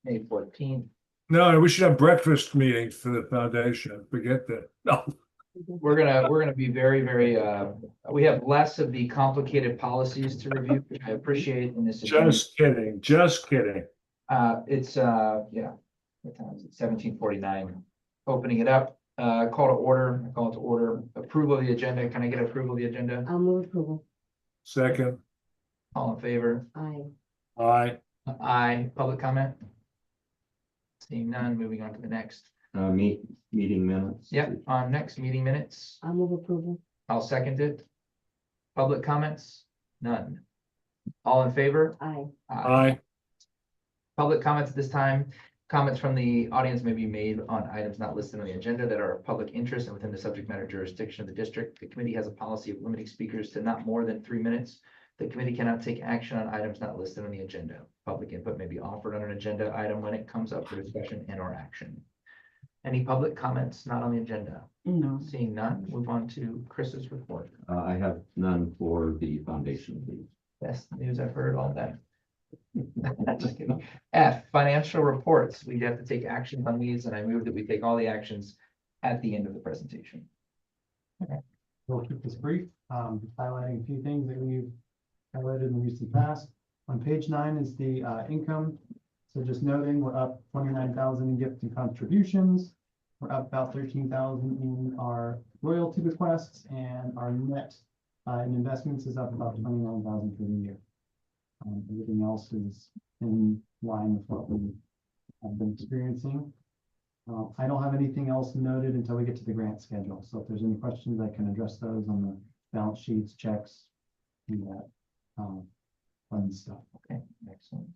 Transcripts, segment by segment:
May 14th. No, we should have breakfast meetings for the foundation. Forget that. No, We're gonna be very, very, we have less of the complicated policies to review, which I appreciate in this. agenda. just kidding, just kidding. It's, yeah, what time is it? 17:49. Opening it up, call to order, I call it to order, approval of the agenda. Can I get approval of the agenda? I'll move approval. Second, All in favor? Aye. aye, Aye. Public comment? Seeing none, moving on to the next. Meeting minutes. Yep, on next meeting minutes, I'll move approval. I'll second it. Public comments? None. All in favor? Aye. aye, Public comments at this time. Comments from the audience may be made on items not listed on the agenda that are of public interest and within the subject matter jurisdiction of the district. The committee has a policy of limiting speakers to not more than 3 minutes. The committee cannot take action on items not listed on the agenda. Public input may be offered on an agenda item when it comes up for discussion and or action. Any public comments not on the agenda? No. Seeing none, move on to Chris's report. I have none for the foundation, please. Best news I've heard all day. Just kidding. F, financial reports. We have to take action on these, and I move that we take all the actions at the end of the presentation. We'll keep this brief, just highlighting a few things that we've highlighted in the recent past. On page 9 is the income. So just noting, we're up 29,000 in gift and contributions. We're up about 13,000 in our royalty bequests, and our net in investments is up about 29,000 for the year. Everything else is in line with what we have been experiencing. I don't have anything else noted until we get to the grant schedule. So if there's any questions, I can address those on the balance sheets, checks, and that fun stuff. Okay, excellent.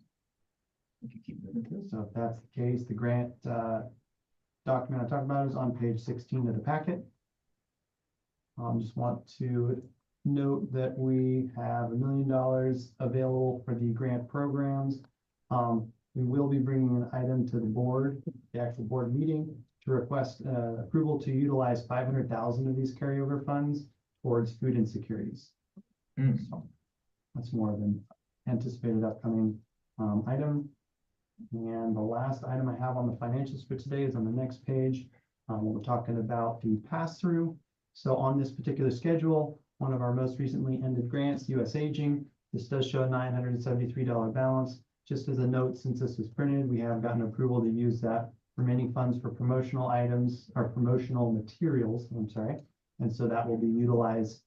We can keep moving through. So if that's the case, the grant document I talked about is on page 16 of the packet. Just want to note that we have $1 million available for the grant programs. We will be bringing an item to the board, the actual board meeting, to request approval to utilize 500,000 of these carryover funds towards food insecurities. So that's more of an anticipated upcoming item. And the last item I have on the financials for today is on the next page. We're talking about the pass-through. So on this particular schedule, one of our most recently ended grants, US Aging, this does show a $973 balance. Just as a note, since this was printed, we have gotten approval to use that remaining funds for promotional items or promotional materials, I'm sorry. And so that will be utilized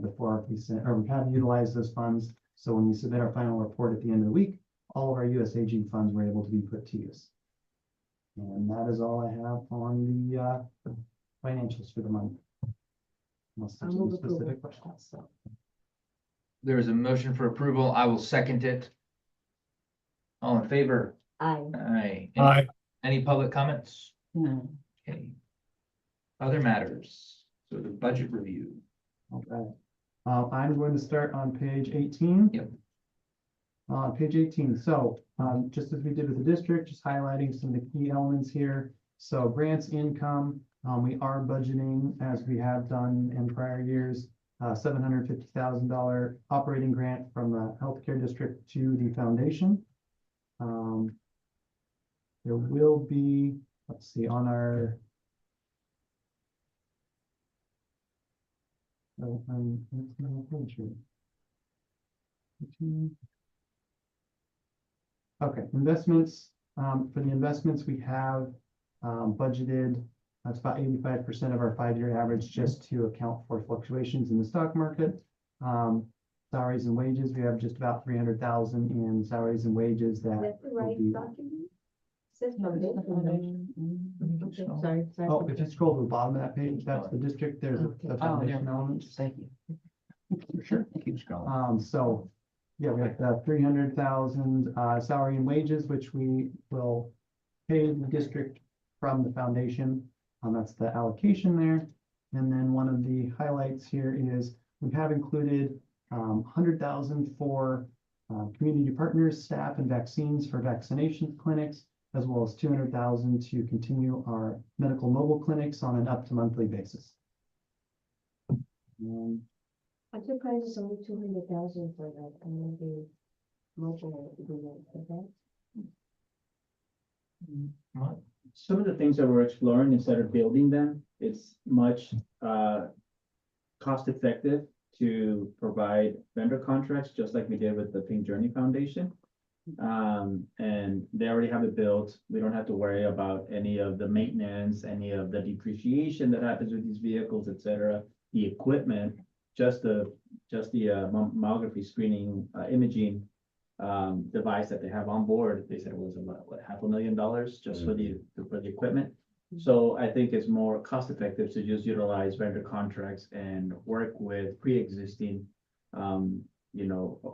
before we send, or we have utilized those funds. So when we submit our final report at the end of the week, all of our US Aging funds were able to be put to use. And that is all I have on the financials for the month. Unless I'll there's move any specific approval. questions. There is a motion for approval. I will second it. All in favor? Aye. Aye. aye, Any public comments? No. Okay. Other matters. So the budget review. Okay. I'm going to start on page 18. Yep. Page 18. So just as we did with the district, just highlighting some of the key elements here. So grants income, we are budgeting, as we have done in prior years, $750,000 operating grant from the healthcare district to the foundation. There will be, let's see, on our okay, investments. For the investments, we have budgeted, that's about 85% of our 5-year average, just to account for fluctuations in the stock market. Salaries and wages, we have just about 300,000 in salaries and wages that That's the will right be. document? Says No, it's foundation. the foundation. Okay, sorry, sorry. Oh, if you scroll to the bottom of that page, that's the district, there's Okay. the Oh, foundation elements. Thank you. For sure. Keep scrolling. So, yeah, we have the 300,000 salary and wages, which we will pay the district from the foundation. That's the allocation there. And then one of the highlights here is we have included 100,000 for community partners, staff, and vaccines for vaccination clinics, as well as 200,000 to continue our medical mobile clinics on an up to monthly basis. I'm surprised it's only 200,000 for that community mobile agreement, okay? What? Some of the things that we're exploring, instead of building them, it's much cost effective to provide vendor contracts, just like we did with the Pink Journey Foundation. And they already have it built. We don't have to worry about any of the maintenance, any of the depreciation that happens with these vehicles, et cetera. The equipment, just the mammography screening, imaging device that they have on board, they said it was about, what, $500,000 just for the equipment. So I think it's more cost effective to just utilize vendor contracts and work with pre-existing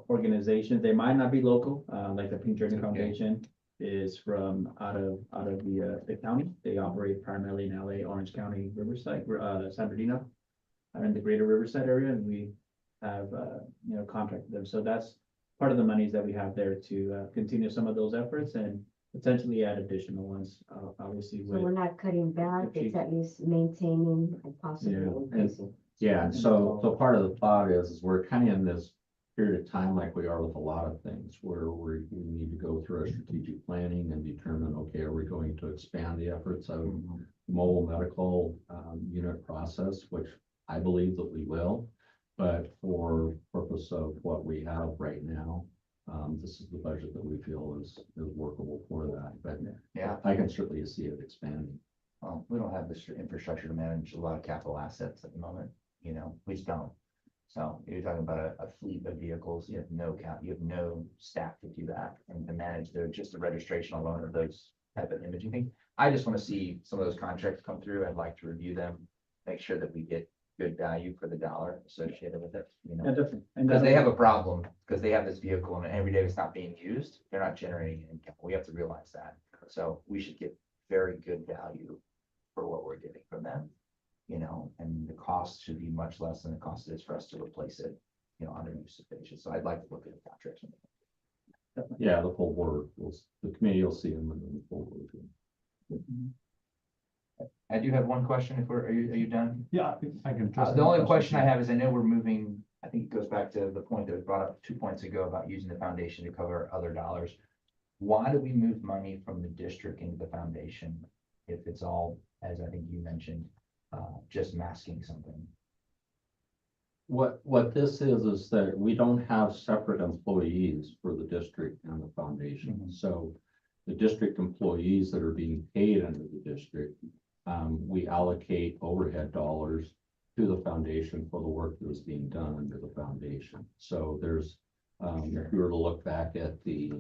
organizations. They might not be local, like the Pink Journey Foundation is from out of the county. They operate primarily in LA, Orange County, Riverside, San Bernardino, in the greater Riverside area, and we have contracted them. So that's part of the monies that we have there to continue some of those efforts and potentially add additional ones, obviously. So we're not cutting back, it's at least maintaining and possibly Yeah, increasing. Yeah, and so part of the thought is we're kind of in this period of time like we are with a lot of things where we need to go through our strategic planning and determine, okay, are we going to expand the efforts of mobile medical unit process, which I believe that we will, but for purpose of what we have right now, this is the budget that we feel is workable for that, but Yeah. I can certainly see it expanding. Well, we don't have the infrastructure to manage a lot of capital assets at the moment, we just don't. So you're talking about a fleet of vehicles, you have no staff to do that and to manage just the registration alone of those type of imaging things. I just want to see some of those contracts come through. I'd like to review them, make sure that we get good value for the dollar associated with it, Yeah, definitely. And Because they have a problem, because they have this vehicle and every day it's not being used, they're not generating income. We have to realize that. So we should get very good value for what we're getting from them, and the cost should be much less than the cost it is for us to replace it, on a new station. So I'd like to look at the contracts. Yeah, the full board, the committee will see them in the full board. I do have one question. Are you done? Yeah, I can. The only question I have is I know we're moving, I think it goes back to the point that was brought up 2 points ago about using the foundation to cover other dollars. Why do we move money from the district into the foundation if it's all, as I think you mentioned, just masking something? What this is that we don't have separate employees for the district and the foundation. Mhm. So the district employees that are being paid under the district, we allocate overhead dollars to the foundation for the work that is being done under the foundation. So there's, if you were to look back at the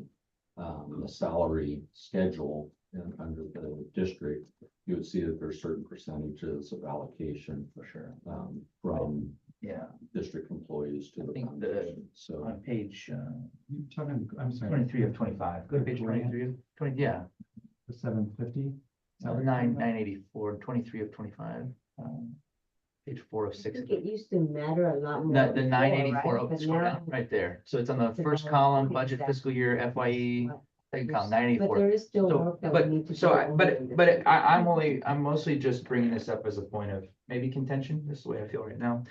salary schedule under the district, you would see that there's certain percentages of allocation For sure. from Yeah, district employees to I the think foundation. So on page You're talking, I'm sorry, 23 of 25. Go to page Grant. 23 of 20, yeah. the 750? So 984, 23 of 25. Page 4 of I 6. think it used to matter a lot more. The before, 984, right? oh, But scroll now down, right there. So it's on the it's first about column, the budget exact- fiscal year FYE, second column, But 984. there is still So, work that we need to do. So, over in the but I'm mostly just bringing this up as a point of maybe contention. This is the way I feel right now.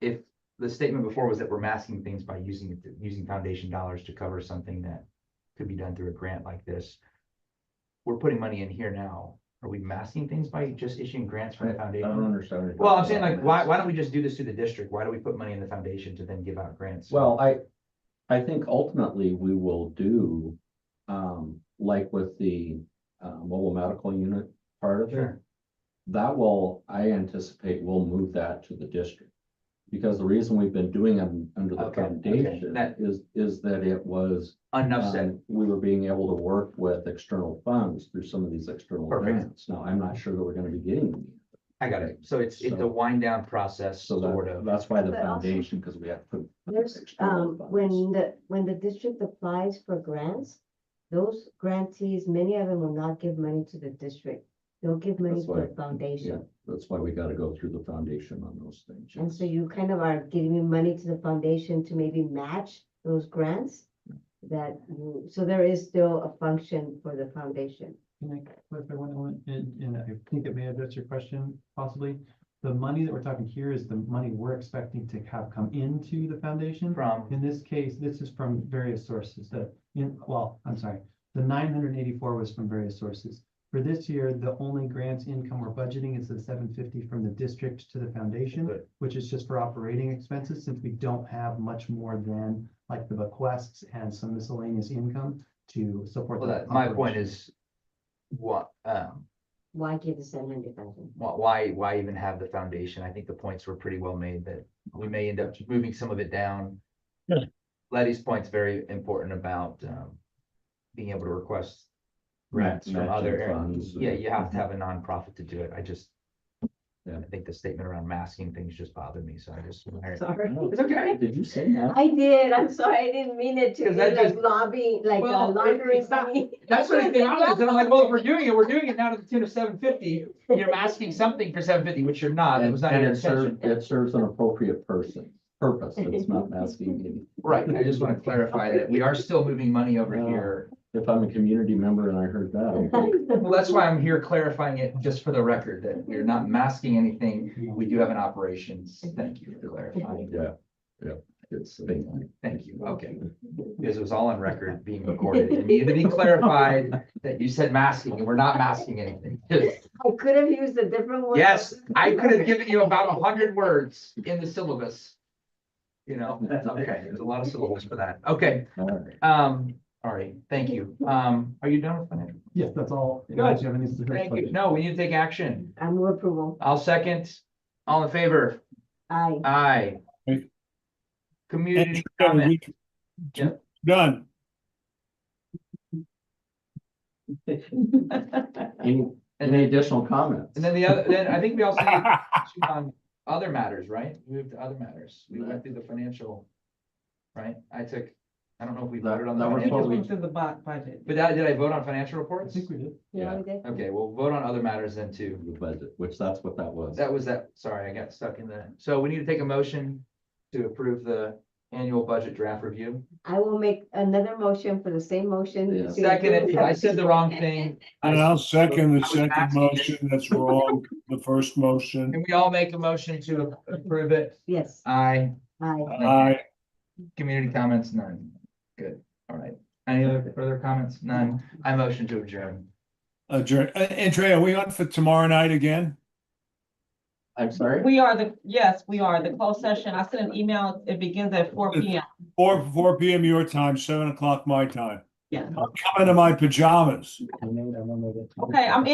If the statement before was that we're masking things by using foundation dollars to cover something that could be done through a grant like this, we're putting money in here now. Are we masking things by just issuing grants from the I don't foundation? understand. what you're Well, I'm talking saying about. why don't we just do this through the district? Why do we put money in the foundation to then give out grants? Well, I think ultimately we will do, like with the, mobile medical unit part of it. Sure. That will, I anticipate we'll move that to the district. Because the reason we've been doing them under the Okay, foundation that- is that it was, Enough said. we were being able to work with external funds through some of these external Perfect. grants. Now, I'm not sure that we're gonna be getting them. I got it. So it's a So- wind down process, So sort of. that's why the But also- foundation, because we have to put. There's, external funds. when the district applies for grants, those grantees, many of them will not give money to the district. They'll give money That's to the why- Yeah, foundation. that's why we gotta go through the foundation on those things. And so you kind of are giving money to the foundation to maybe match those grants so there is still a function for the foundation. Can I clarify one element? And I think it may address your question possibly. The money that we're talking here is the money we're expecting to have come into the foundation. From, In this case, this is from various sources I'm sorry. The 984 was from various sources. For this year, the only grant income we're budgeting is the 750 from the district to the foundation, Good. which is just for operating expenses, since we don't have much more than like the bequests and some miscellaneous income to support. Well, the that, my point operation. is, what, Why give the 700,000? why even have the foundation? I think the points were pretty well made that we may end up moving some of it down. Yeah. Letty's point's very important about, being able to request grants from other Matching areas. funds. Yeah, you have to have a nonprofit to do it. Yeah. I think the statement around masking things just bothered me, so I just. Sorry. It's okay. Did you say that? I did, I'm sorry, I didn't mean it to be Because that like just- lobbying, like Well, laundering it's not- money. That's what it came out as, and I'm like, well, if we're doing it now to the tune of 750. You're masking something for 750, which you're not. It was not And your it serves, intention. it serves an appropriate purpose. It's not asking me. Right, I just want to clarify that we are still moving money over Yeah. here. If I'm a community member and I heard that, okay. Well, that's why I'm here clarifying it just for the record, that we're not masking anything. We do have an operations. Thank you for clarifying. Yeah. It's, Thank you. Okay. Because it was all on record being recorded. It needed to be clarified that you said masking and we're not masking anything. Just- I could have used a different word. Yes, I could have given you about 100 words in the syllabus. You know, okay, there's a lot of syllables for that. Okay, all right. all right, thank you. Are you done with financial? Yes, that's all. Good. Unless you have any specific Thank you. questions. No, we need to take action. I move approval. I'll second. All in favor? Aye. Aye. Aye. Community comment. Yeah. Done. Any additional comments? And then the other, then I think we also need to shoot on other matters, right? We moved to other matters. We went through the financial. Right? I don't know if we voted on the That was what we- financial, To the budget. but did I vote on financial I reports? think we did. Yeah, we did. Okay, we'll vote on other matters then too. The budget, which that's what that was. That was that, sorry, I got stuck in the, so we need to take a motion to approve the annual budget draft review. I will make another motion for the same motion. Yeah. to Second, approve- I said the wrong thing. And I'll second the I was second asking- motion. That's wrong. The first motion. Can we all make a motion to approve it? Yes, Aye. aye. Aye. Community comments, none. Good, all right. Any other further comments? None. I motion to adjourn. Adjourn. Andrea, are we on for tomorrow night again? I'm sorry? We are yes, we are, the closed session. I sent an email, it begins at 4 p.m. 4 p.m. your time, 7 o'clock my time. Yeah. I'm coming to my pajamas. Okay, I'm in.